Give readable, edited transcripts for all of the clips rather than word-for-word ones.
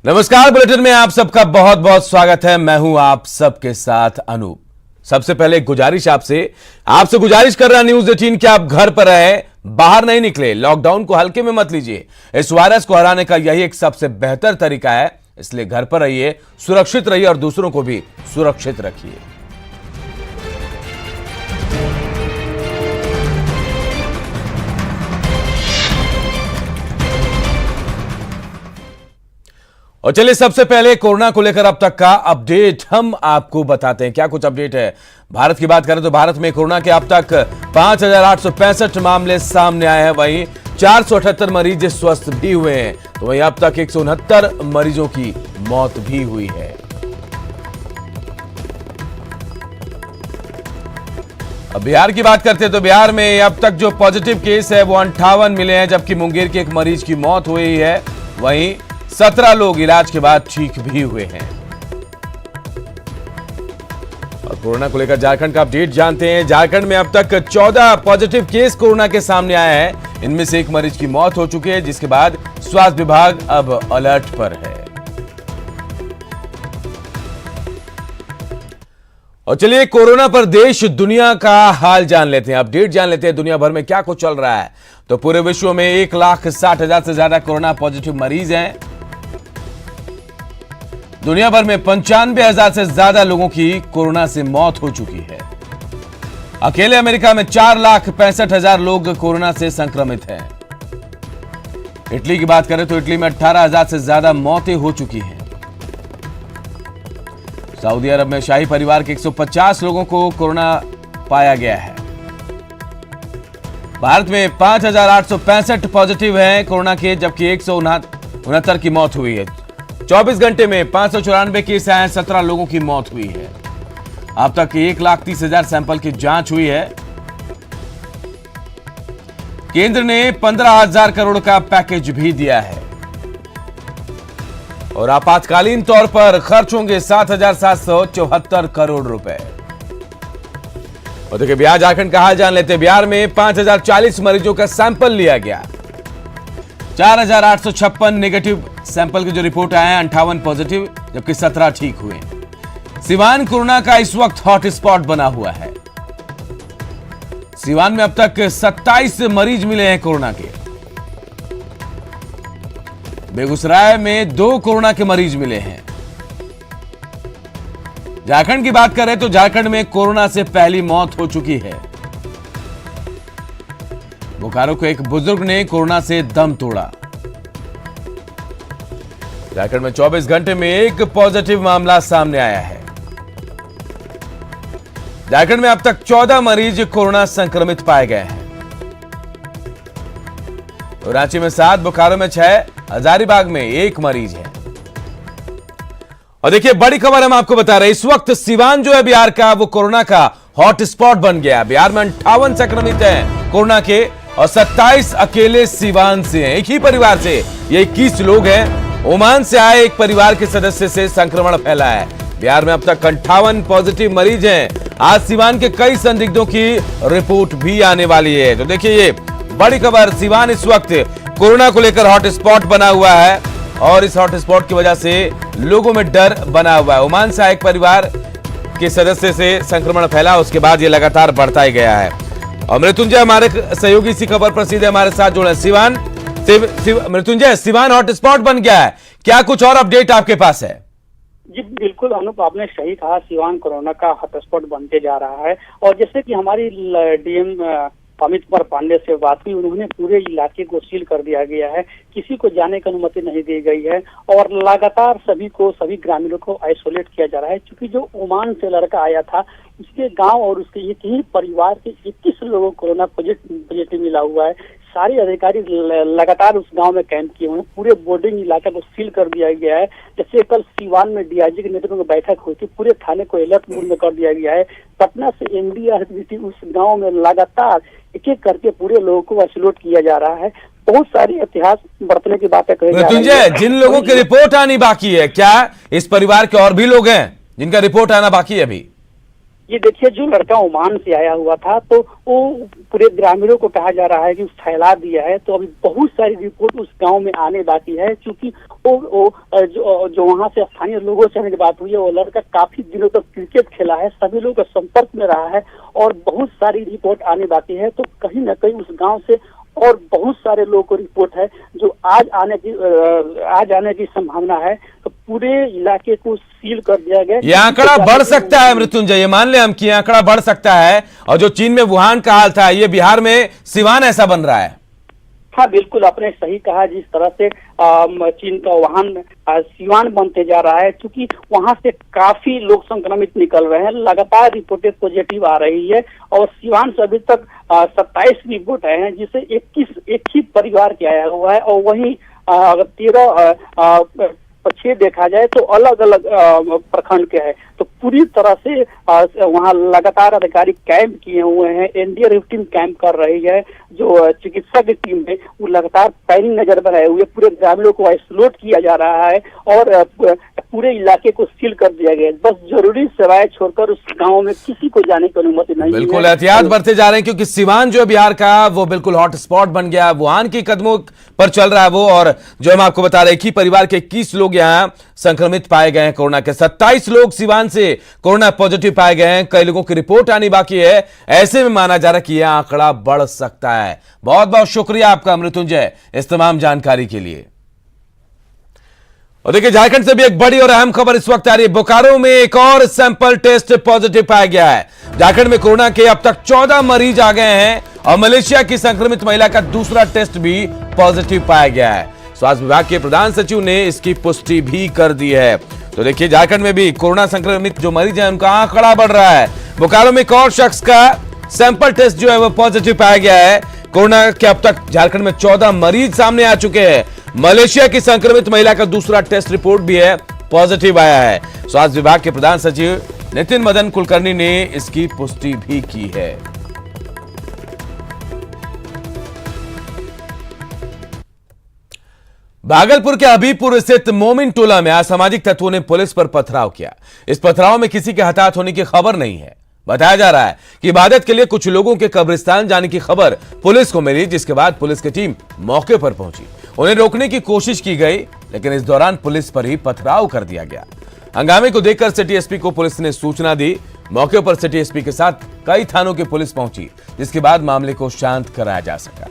नमस्कार, बुलेटिन में आप सबका बहुत बहुत स्वागत है। मैं हूं आप सबके साथ अनूप। सबसे पहले एक गुजारिश आपसे गुजारिश कर रहा न्यूज 18 कि आप घर पर रहें, बाहर नहीं निकले, लॉकडाउन को हल्के में मत लीजिए। इस वायरस को हराने का यही एक सबसे बेहतर तरीका है, इसलिए घर पर रहिए, सुरक्षित रहिए और दूसरों को भी सुरक्षित रखिए। और चलिए सबसे पहले कोरोना को लेकर अब तक का अपडेट हम आपको बताते हैं। क्या कुछ अपडेट है भारत की बात करें तो भारत में कोरोना के अब तक 5,865 मामले सामने आए हैं। वहीं 478 मरीज स्वस्थ भी हुए हैं, तो वहीं अब तक 169 मरीजों की मौत भी हुई है। अब बिहार की बात करते हैं तो बिहार में अब तक जो पॉजिटिव केस है वो 58 मिले हैं, जबकि मुंगेर के एक मरीज की मौत हुई है। वहीं 17 लोग इलाज के बाद ठीक भी हुए हैं। और कोरोना को लेकर झारखंड का अपडेट जानते हैं। झारखंड में अब तक 14 पॉजिटिव केस कोरोना के सामने आए हैं। इनमें से एक मरीज की मौत हो चुकी है, जिसके बाद स्वास्थ्य विभाग अब अलर्ट पर है। और चलिए कोरोना पर देश दुनिया का हाल जान लेते हैं, अपडेट जान लेते हैं दुनिया भर में क्या कुछ चल रहा है। तो पूरे विश्व में 1,60,000 से ज्यादा कोरोना पॉजिटिव मरीज हैं। दुनिया भर में 95,000 से ज्यादा लोगों की कोरोना से मौत हो चुकी है। अकेले अमेरिका में 4,65,000 लोग कोरोना से संक्रमित हैं। इटली की बात करें तो इटली में 18,000 से ज्यादा मौतें हो चुकी हैं। सऊदी अरब में शाही परिवार के 150 लोगों को कोरोना पाया गया है। भारत में 5,865 पॉजिटिव हैं कोरोना के, जबकि 169 की मौत हुई है। 24 घंटे में 594 केस आए हैं, 17 लोगों की मौत हुई है। अब तक 1,30,000 सैंपल की जांच हुई है। केंद्र ने 15,000 करोड़ का पैकेज भी दिया है और आपातकालीन तौर पर खर्च होंगे 7,774 करोड़ रुपए। और देखिए बिहार झारखंड का हाल जान लेते हैं। बिहार में 5,040 मरीजों का सैंपल लिया गया, 4,856 नेगेटिव सैंपल की जो रिपोर्ट आए हैं, 58 पॉजिटिव, जबकि 17 ठीक हुए। सिवान कोरोना का इस वक्त हॉटस्पॉट बना हुआ है। सिवान में अब तक 27 मरीज मिले हैं कोरोना के। बेगूसराय में 2 कोरोना के मरीज मिले हैं। झारखंड की बात करें तो झारखंड में कोरोना से पहली मौत हो चुकी है। बोकारो के एक बुजुर्ग ने कोरोना से दम तोड़ा। झारखंड में 24 घंटे में एक पॉजिटिव मामला सामने आया है। झारखंड में अब तक 14 मरीज कोरोना संक्रमित पाए गए हैं। तो रांची में 7, बोकारो में 6, हजारीबाग में 1 मरीज है। और देखिए बड़ी खबर हम आपको बता रहे हैं, इस वक्त सिवान जो है बिहार का, वो कोरोना का हॉटस्पॉट बन गया। बिहार में 58 संक्रमित हैं कोरोना के और 27 अकेले सिवान से हैं। एक ही परिवार से ये 21 लोग हैं। ओमान से आए एक परिवार के सदस्य से संक्रमण फैला है। बिहार में अब तक 58 पॉजिटिव मरीज हैं। आज सिवान के कई संदिग्धों की रिपोर्ट भी आने वाली है। तो देखिए ये बड़ी खबर, सिवान इस वक्त कोरोना को लेकर हॉटस्पॉट बना हुआ है और इस हॉटस्पॉट की वजह से लोगों में डर बना हुआ है। ओमान से आए एक परिवार के सदस्य से संक्रमण फैला, उसके बाद ये लगातार बढ़ता ही गया है। और मृत्युंजय हमारे सहयोगी इसी खबर पर सीधे हमारे साथ जुड़े। मृत्युंजय, सिवान हॉटस्पॉट बन गया है, क्या कुछ और अपडेट आपके पास है? जी बिल्कुल अनूप, आपने सही कहा, सिवान कोरोना का हॉटस्पॉट बनते जा रहा है। और जैसे कि हमारी डीएम अमित कुमार पांडे से बात हुई, उन्होंने पूरे इलाके को सील कर दिया गया है, किसी को जाने की अनुमति नहीं दी गई है और लगातार सभी ग्रामीणों को आइसोलेट किया जा रहा है। क्योंकि जो ओमान से लड़का आया था, उसके गांव और उसके एक ही परिवार के 21 लोगों को कोरोना पॉजिटिव मिला हुआ है। सारे अधिकारी लगातार उस गांव में कैंप किए हुए हैं। पूरे बोर्डिंग इलाके को सील कर दिया गया है। जैसे कल सिवान में डीआईजी के नेतृत्व में बैठक हुई थी, पूरे थाने को अलर्ट मोड में कर दिया गया है। पटना से एनडीआरएफ उस गांव में लगातार एक एक करके पूरे लोगों को आइसोलेट किया जा रहा है। बहुत सारी इतिहास बरतने की बातें कही जा रही है। जिन लोगों की रिपोर्ट आनी बाकी है, क्या इस परिवार के और भी लोग हैं जिनका रिपोर्ट आना बाकी है अभी? ये देखिए, जो लड़का ओमान से आया हुआ था तो वो पूरे ग्रामीणों को कहा जा रहा है कि फैला दिया है। तो अभी बहुत सारी रिपोर्ट उस गांव में आने बाकी है, क्योंकि जो वहां से स्थानीय लोगों से मेरी बात हुई है, वो लड़का काफी दिनों तक क्रिकेट खेला है, सभी लोगों के संपर्क में रहा है और बहुत सारी रिपोर्ट आने बाकी है। तो कहीं ना कहीं उस गांव से और बहुत सारे लोगों को रिपोर्ट है जो आज आने की संभावना है। तो पूरे इलाके को सील कर दिया गया। ये आंकड़ा बढ़ सकता है मृत्युंजय, ये मान ले हम कि आंकड़ा बढ़ सकता है। और जो चीन में वुहान का हाल था, ये बिहार में सिवान ऐसा बन रहा है। हाँ बिल्कुल, आपने सही कहा। जिस तरह से चीन का वुहान सिवान बनते जा रहा है, क्योंकि वहां से काफी लोग संक्रमित निकल रहे हैं, लगातार रिपोर्टेड पॉजिटिव आ रही है। और सिवान से अभी तक 27 रिपोर्ट आए हैं, जिसे 21 एक ही परिवार के आया हुआ है। और वहीं अगर 13 6 देखा जाए तो अलग अलग प्रखंड के हैं। तो पूरी तरह से वहाँ लगातार अधिकारी कैंप किए हुए हैं, एनडीआरएफ टीम कैंप कर रही है, जो चिकित्सा की टीम है वो लगातार पैनिंग नजर बनाए हुए, पूरे ग्रामीणों को आइसोलेट किया जा रहा है और पूरे इलाके को सील कर दिया गया है। बस जरूरी सेवाएं छोड़कर उस गाँव में किसी को जाने की अनुमति नहीं है। बिल्कुल एहतियात बरते जा रहे हैं, क्योंकि सिवान जो है बिहार का, वो बिल्कुल हॉट स्पॉट बन गया। वुहान की कदमों पर चल रहा है वो। और जो हम आपको बता रहे हैं कि परिवार के 21 लोग यहाँ संक्रमित पाए गए हैं कोरोना के। 27 लोग सिवान से कोरोना पॉजिटिव पाए गए हैं। कई लोगों की रिपोर्ट आनी बाकी है। ऐसे में माना जा रहा है कि यह आंकड़ा बढ़ सकता है। बहुत बहुत शुक्रिया आपका मृत्युंजय इस तमाम जानकारी के लिए। और देखिए, झारखंड से भी एक बड़ी और अहम खबर इस वक्त आ रही है। बोकारो में एक और सैंपल टेस्ट पॉजिटिव पाया गया है। झारखंड में कोरोना के अब तक 14 मरीज आ गए हैं और मलेशिया की संक्रमित महिला का दूसरा टेस्ट भी पॉजिटिव पाया गया है। स्वास्थ्य विभाग के प्रधान सचिव ने इसकी पुष्टि भी कर दी है। तो देखिए, झारखंड में भी कोरोना संक्रमित जो मरीज हैं उनका आंकड़ा बढ़ रहा है। बोकारो में एक और शख्स का सैंपल टेस्ट जो है वो पॉजिटिव पाया गया है। कोरोना के अब तक झारखंड में 14 मरीज सामने आ चुके हैं। मलेशिया की संक्रमित महिला का दूसरा टेस्ट रिपोर्ट भी है पॉजिटिव आया है। स्वास्थ्य विभाग के प्रधान सचिव नितिन मदन कुलकर्णी ने इसकी पुष्टि भी की है। भागलपुर के हबीबपुर स्थित मोमिन टोला में असामाजिक तत्वों ने पुलिस पर पथराव किया। इस पथराव में किसी के हताहत होने की खबर नहीं है। बताया जा रहा है कि इबादत के लिए कुछ लोगों के कब्रिस्तान जाने की खबर पुलिस को मिली, जिसके बाद पुलिस की टीम मौके पर पहुंची। उन्हें रोकने की कोशिश की गई, लेकिन इस दौरान पुलिस पर ही पथराव कर दिया गया। हंगामे को देखकर सिटी एसपी को पुलिस ने सूचना दी। मौके पर सिटी एसपी के साथ कई थानों की पुलिस पहुंची, जिसके बाद मामले को शांत कराया जा सका।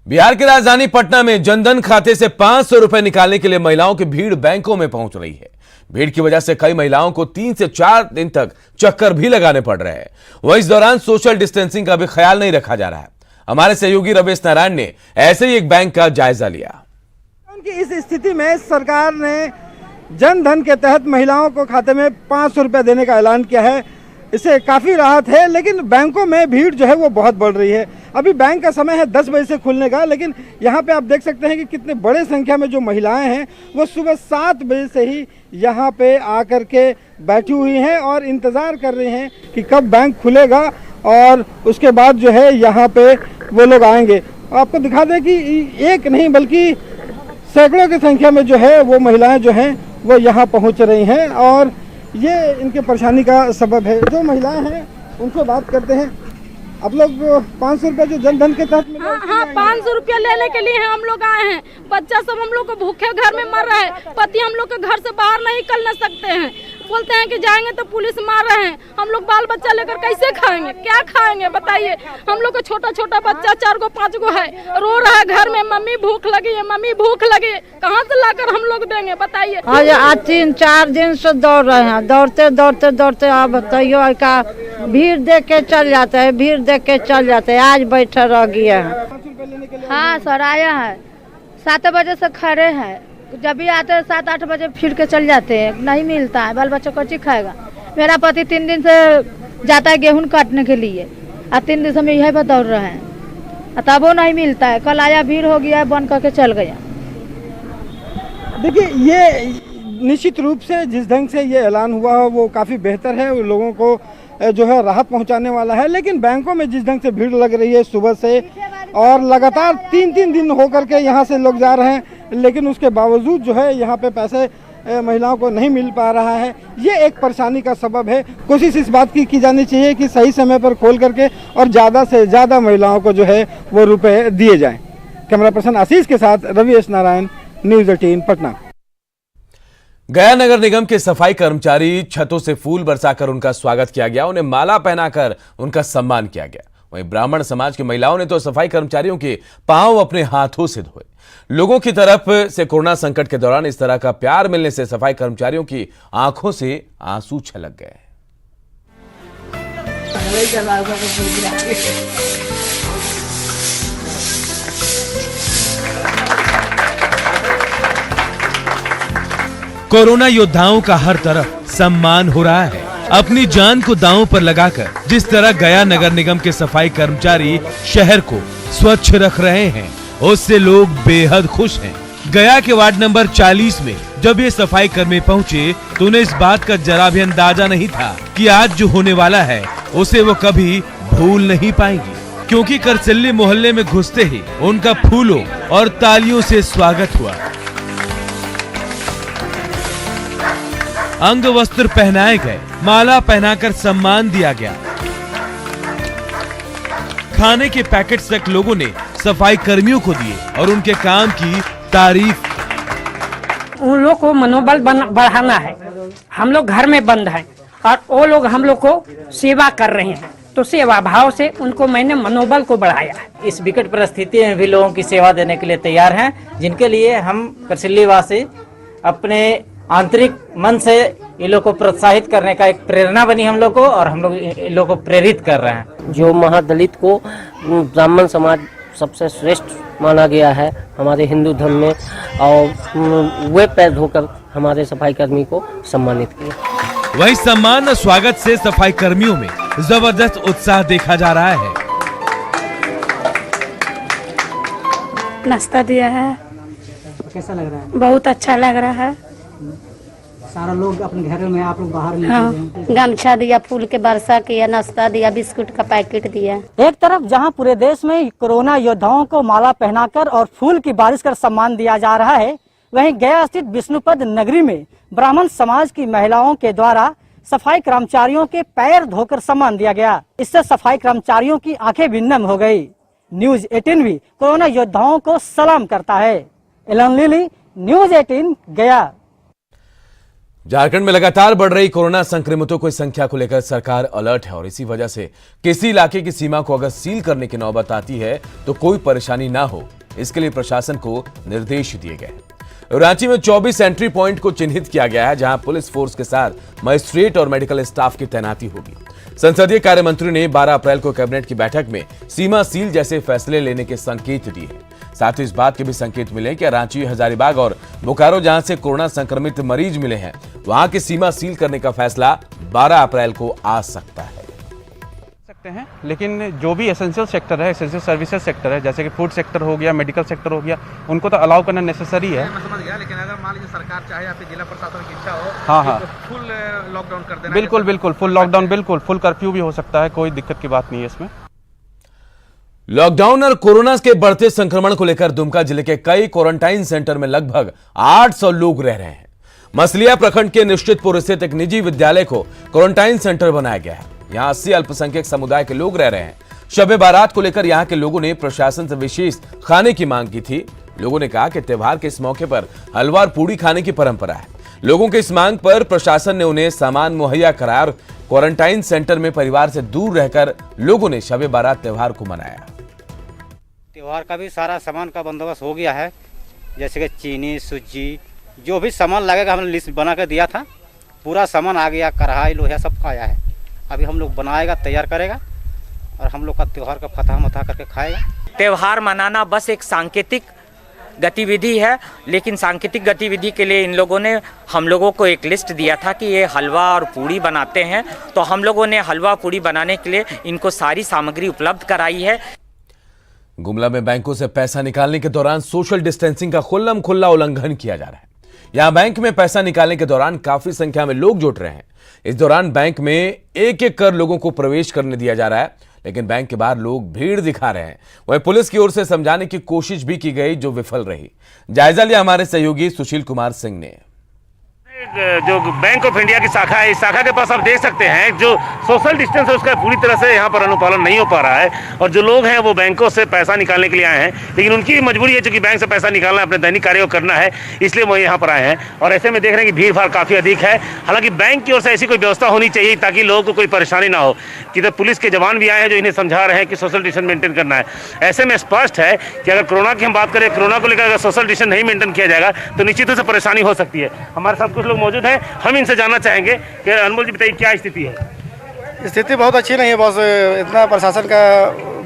बिहार की राजधानी पटना में जनधन खाते से 500 रुपए निकालने के लिए महिलाओं की भीड़ बैंकों में पहुंच रही है। भीड़ की वजह से कई महिलाओं को 3 से 4 दिन तक चक्कर भी लगाने पड़ रहे हैं। वहीं इस दौरान सोशल डिस्टेंसिंग का भी ख्याल नहीं रखा जा रहा है। हमारे सहयोगी रमेश नारायण ने ऐसे ही एक बैंक का जायजा लिया। उनकी इस स्थिति में सरकार ने जनधन के तहत महिलाओं को खाते में 500 रुपये देने का ऐलान किया है। इससे काफ़ी राहत है, लेकिन बैंकों में भीड़ जो है वो बहुत बढ़ रही है। अभी बैंक का समय है 10 बजे से खुलने का, लेकिन यहाँ पे आप देख सकते हैं कि कितने बड़े संख्या में जो महिलाएं हैं वो सुबह 7 बजे से ही यहाँ पे आकर के बैठी हुई हैं और इंतज़ार कर रही हैं कि कब बैंक खुलेगा और उसके बाद जो है यहाँ पे वो लोग आएंगे। आपको दिखा दें कि एक नहीं बल्कि सैकड़ों की संख्या में जो है वो महिलाएं जो हैं वो यहाँ पहुँच रही हैं और ये इनके परेशानी का सबब है। जो महिलाएं हैं उनसे बात करते हैं। आप लोग 500 रुपये जो जनधन के तहत मिला? हाँ, 500 रुपया लेने के लिए हम लोग आए हैं। बच्चा सब हम लोग को भूखे घर में मर रहा है। पति हम लोग के घर से बाहर नहीं निकल न सकते हैं। बोलते हैं कि जाएंगे तो पुलिस मार रहे हैं। हम लोग बाल बच्चा लेकर कैसे खाएंगे, क्या खाएंगे बताइए। हम लोग का छोटा छोटा बच्चा 4 गो 5 गो है, रो रहा है घर में, मम्मी भूख लगी है, मम्मी भूख लगी है। कहाँ से लाकर हम लोग देंगे बताइए। आज 3-4 दिन से दौड़ रहे हैं, दौड़ते दौड़ते दौड़ते आप बताइए का भीड़ देख के चल जाते हैं, भीड़ देख के चल जाते हैं। आज बैठे रह गया है। हाँ सर, आया है 7 बजे से खड़े हैं। जब भी आते हैं 7-8 बजे फिर के चल जाते हैं। नहीं मिलता है, बाल बच्चा कच्ची खाएगा। मेरा पति 3 दिन से जाता है गेहूं काटने के लिए और 3 दिन से हम यही पर दौड़ रहे हैं, तब वो नहीं मिलता है। कल आया, भीड़ हो गया, बंद करके चल गया। देखिए, ये निश्चित रूप से जिस ढंग से ये ऐलान हुआ है वो काफ़ी बेहतर है, लोगों को जो है राहत पहुंचाने वाला है। लेकिन बैंकों में जिस ढंग से भीड़ लग रही है सुबह से और लगातार 3-3 दिन होकर के यहाँ से लोग जा रहे हैं, लेकिन उसके बावजूद जो है यहाँ पे पैसे महिलाओं को नहीं मिल पा रहा है। ये एक परेशानी का सबब है। कोशिश इस बात की जानी चाहिए कि सही समय पर खोल करके और ज़्यादा से ज़्यादा महिलाओं को जो है वो रुपए दिए जाएं। कैमरा पर्सन आशीष के साथ रवि एस नारायण, न्यूज़ 18 पटना। गया नगर निगम के सफाई कर्मचारी छतों से फूल बरसाकर उनका स्वागत किया गया, उन्हें माला पहनाकर उनका सम्मान किया गया। वहीं ब्राह्मण समाज की महिलाओं ने तो सफाई कर्मचारियों के पांव अपने हाथों से धोए। लोगों की तरफ से कोरोना संकट के दौरान इस तरह का प्यार मिलने से सफाई कर्मचारियों की आंखों से आंसू छलक गए। कोरोना योद्धाओं का हर तरफ सम्मान हो रहा है। अपनी जान को दांव पर लगाकर जिस तरह गया नगर निगम के सफाई कर्मचारी शहर को स्वच्छ रख रहे हैं, उससे लोग बेहद खुश हैं। गया के वार्ड नंबर 40 में जब ये सफाई कर्मी पहुंचे तो उन्हें इस बात का जरा भी अंदाजा नहीं था कि आज जो होने वाला है उसे वो कभी भूल नहीं पाएंगी, क्योंकि करसिल्ली मोहल्ले में घुसते ही उनका फूलों और तालियों से स्वागत हुआ। अंग वस्त्र पहनाए गए, माला पहनाकर सम्मान दिया गया। खाने के पैकेट्स तक लोगों ने सफाई कर्मियों को दिए और उनके काम की तारीफ। उन लोग को मनोबल बढ़ाना है। हम लोग घर में बंद हैं और वो लोग हम लोग को सेवा कर रहे हैं, तो सेवा भाव से उनको मैंने मनोबल को बढ़ाया है। इस विकट परिस्थिति में भी लोगों की सेवा देने के लिए तैयार हैं, जिनके लिए हम करसिल्ली वासी अपने आंतरिक मन से ये लोग को प्रोत्साहित करने का एक प्रेरणा बनी हम लोग को, और हम लोग इन लोग को प्रेरित कर रहे हैं। जो महादलित को ब्राह्मण समाज सबसे श्रेष्ठ माना गया है हमारे हिंदू धर्म में, और वे पैर धोकर हमारे सफाई कर्मी को सम्मानित किया। वही सम्मान और स्वागत से सफाई कर्मियों में जबरदस्त उत्साह देखा जा रहा है। नाश्ता दिया है, कैसा लग रहा है? बहुत अच्छा लग रहा है। सारा लोग अपने घरों में, आप लोग बाहर हाँ, गमछा दिया, फूल के वर्षा किया, नाश्ता दिया, बिस्कुट का पैकेट दिया। एक तरफ जहां पूरे देश में कोरोना योद्धाओं को माला पहनाकर और फूल की बारिश कर सम्मान दिया जा रहा है, वहीं गया स्थित विष्णुपद नगरी में ब्राह्मण समाज की महिलाओं के द्वारा सफाई कर्मचारियों के पैर धोकर सम्मान दिया गया। इससे सफाई कर्मचारियों की आंखें भी नम हो गई। न्यूज़ 18 भी कोरोना योद्धाओं को सलाम करता है। एलन लिली, न्यूज़ 18 गया। झारखंड में लगातार बढ़ रही कोरोना संक्रमितों की संख्या को लेकर सरकार अलर्ट है और इसी वजह से किसी इलाके की सीमा को अगर सील करने की नौबत आती है तो कोई परेशानी ना हो, इसके लिए प्रशासन को निर्देश दिए गए। रांची में 24 एंट्री पॉइंट को चिन्हित किया गया है, जहां पुलिस फोर्स के साथ मजिस्ट्रेट और मेडिकल स्टाफ की तैनाती होगी। संसदीय कार्य मंत्री ने 12 अप्रैल को कैबिनेट की बैठक में सीमा सील जैसे फैसले लेने के संकेत दिए हैं। साथ ही इस बात के भी संकेत मिले कि रांची, हजारीबाग और बोकारो जहां से कोरोना संक्रमित मरीज मिले हैं, वहां की सीमा सील करने का फैसला 12 अप्रैल को आ सकता है। हैं, लेकिन जो भी एसेंशियल सेक्टर है, एसेंशियल सर्विसेज सेक्टर है, जैसे कि फूड सेक्टर हो गया, मेडिकल सेक्टर हो गया, उनको तो अलाउ करना नेसेसरी है। मैं समझ गया, लेकिन अगर मान लीजिए सरकार चाहे या फिर जिला प्रशासन की इच्छा हो, हाँ, तो फुल लॉकडाउन कर देना। बिल्कुल फुल लॉकडाउन, बिल्कुल फुल कर्फ्यू भी हो सकता है, कोई दिक्कत की बात नहीं है इसमें। लॉकडाउन और कोरोना के बढ़ते संक्रमण को लेकर दुमका जिले के कई क्वारंटाइन सेंटर में लगभग 800 लोग रह रहे हैं। मसलिया प्रखंड के निश्चितपुर स्थित एक निजी विद्यालय को क्वारंटाइन सेंटर बनाया गया है। यहां 80 अल्पसंख्यक समुदाय के लोग रह रहे हैं। शब बारात को लेकर यहां के लोगों ने प्रशासन से विशेष खाने की मांग की थी। लोगों ने कहा कि त्योहार के इस मौके पर हलवा और पूड़ी खाने की परंपरा है। लोगों की इस मांग पर प्रशासन ने उन्हें सामान मुहैया कराया और क्वारंटाइन सेंटर में परिवार से दूर रहकर लोगों ने शब बारात त्योहार को मनाया। त्योहार का भी सारा सामान का बंदोबस्त हो गया है, जैसे कि चीनी, सूजी, जो भी सामान लगेगा हमने लिस्ट बना कर दिया था, पूरा सामान आ गया, कढ़ाई, लोहा सब आया है। अभी हम लोग बनाएगा, तैयार करेगा और हम लोग का त्योहार का फतह मथा करके खाएगा। त्योहार मनाना बस एक सांकेतिक गतिविधि है, लेकिन सांकेतिक गतिविधि के लिए इन लोगों ने हम लोगों को एक लिस्ट दिया था कि ये हलवा और पूड़ी बनाते हैं, तो हम लोगों ने हलवा पूड़ी बनाने के लिए इनको सारी सामग्री उपलब्ध कराई है। गुमला में बैंकों से पैसा निकालने के दौरान सोशल डिस्टेंसिंग का खुल्लम खुल्ला उल्लंघन किया जा रहा है। यहां बैंक में पैसा निकालने के दौरान काफी संख्या में लोग जुट रहे हैं। इस दौरान बैंक में एक एक कर लोगों को प्रवेश करने दिया जा रहा है। लेकिन बैंक के बाहर लोग भीड़ दिखा रहे हैं। वहीं पुलिस की ओर से समझाने की कोशिश भी की गई, जो विफल रही। जायजा लिया हमारे सहयोगी सुशील कुमार सिंह ने। जो बैंक ऑफ इंडिया की शाखा है, इस शाखा के पास आप देख सकते हैं जो सोशल डिस्टेंस है उसका पूरी तरह से यहाँ पर अनुपालन नहीं हो पा रहा है, और जो लोग हैं वो बैंकों से पैसा निकालने के लिए आए हैं, लेकिन उनकी मजबूरी है क्योंकि बैंक से पैसा निकालना है, अपने दैनिक कार्यों को करना है, इसलिए वो यहाँ पर आए हैं। और ऐसे में देख रहे हैं कि भीड़ भाड़ काफ़ी अधिक है। हालांकि बैंक की ओर से ऐसी कोई व्यवस्था होनी चाहिए ताकि लोगों को कोई परेशानी ना हो। किधर पुलिस के जवान भी आए हैं जो इन्हें समझा रहे हैं कि सोशल डिस्टेंस मेंटेन करना है। ऐसे में स्पष्ट है कि अगर कोरोना की हम बात करें, कोरोना को लेकर अगर सोशल डिस्टेंस नहीं मेंटेन किया जाएगा तो निश्चित रूप से परेशानी हो सकती है। हमारे साथ कुछ लोग मौजूद हैं, हम इनसे जानना चाहेंगे कि अनमोल जी बताइए क्या स्थिति है। स्थिति बहुत अच्छी नहीं है बॉस, इतना प्रशासन का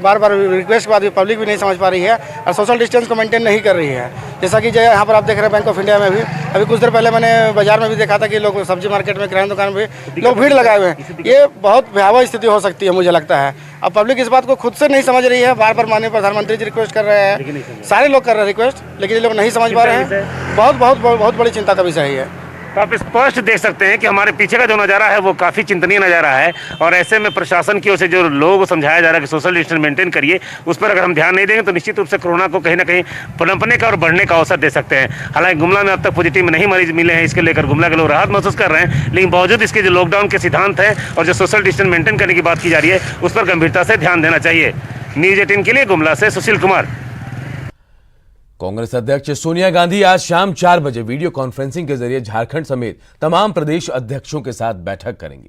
बार बार रिक्वेस्ट के बाद भी पब्लिक भी नहीं समझ पा रही है और सोशल डिस्टेंस को मेंटेन नहीं कर रही है। जैसा कि यहाँ पर आप देख रहे हैं बैंक ऑफ इंडिया में भी अभी कुछ देर पहले मैंने बाजार में भी देखा था कि लोग सब्जी मार्केट में, किराना दुकान में लोग भीड़ लगाए हुए हैं। ये बहुत भयावह स्थिति हो सकती है मुझे लगता है। अब पब्लिक इस बात को खुद से नहीं समझ रही है। बार बार माननीय प्रधानमंत्री जी रिक्वेस्ट कर रहे हैं, सारे लोग कर रहे हैं रिक्वेस्ट, लेकिन ये लोग नहीं समझ पा रहे हैं। बहुत बहुत बहुत बड़ी चिंता का विषय है। तो आप स्पष्ट देख सकते हैं कि हमारे पीछे का जो नज़ारा है वो काफ़ी चिंतनीय नज़ारा है, और ऐसे में प्रशासन की ओर से जो लोगों को समझाया जा रहा है कि सोशल डिस्टेंस मेंटेन करिए, उस पर अगर हम ध्यान नहीं देंगे तो निश्चित रूप से कोरोना को कहीं ना कहीं पनपने का और बढ़ने का अवसर दे सकते हैं। हालांकि गुमला में अब तक पॉजिटिव नहीं मरीज मिले हैं, इसके लेकर गुमला के लोग राहत महसूस कर रहे हैं, लेकिन बावजूद इसके जो लॉकडाउन के सिद्धांत हैं और जो सोशल डिस्टेंस मेंटेन करने की बात की जा रही है उस पर गंभीरता से ध्यान देना चाहिए। न्यूज़ 18 के लिए गुमला से सुशील कुमार। कांग्रेस अध्यक्ष सोनिया गांधी आज शाम 4 बजे वीडियो कॉन्फ्रेंसिंग के जरिए झारखंड समेत तमाम प्रदेश अध्यक्षों के साथ बैठक करेंगी।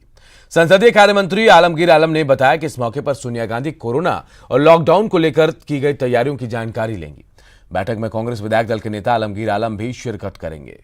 संसदीय कार्य मंत्री आलमगीर आलम ने बताया कि इस मौके पर सोनिया गांधी कोरोना और लॉकडाउन को लेकर की गई तैयारियों की जानकारी लेंगी। बैठक में कांग्रेस विधायक दल के नेता आलमगीर आलम भी शिरकत करेंगे।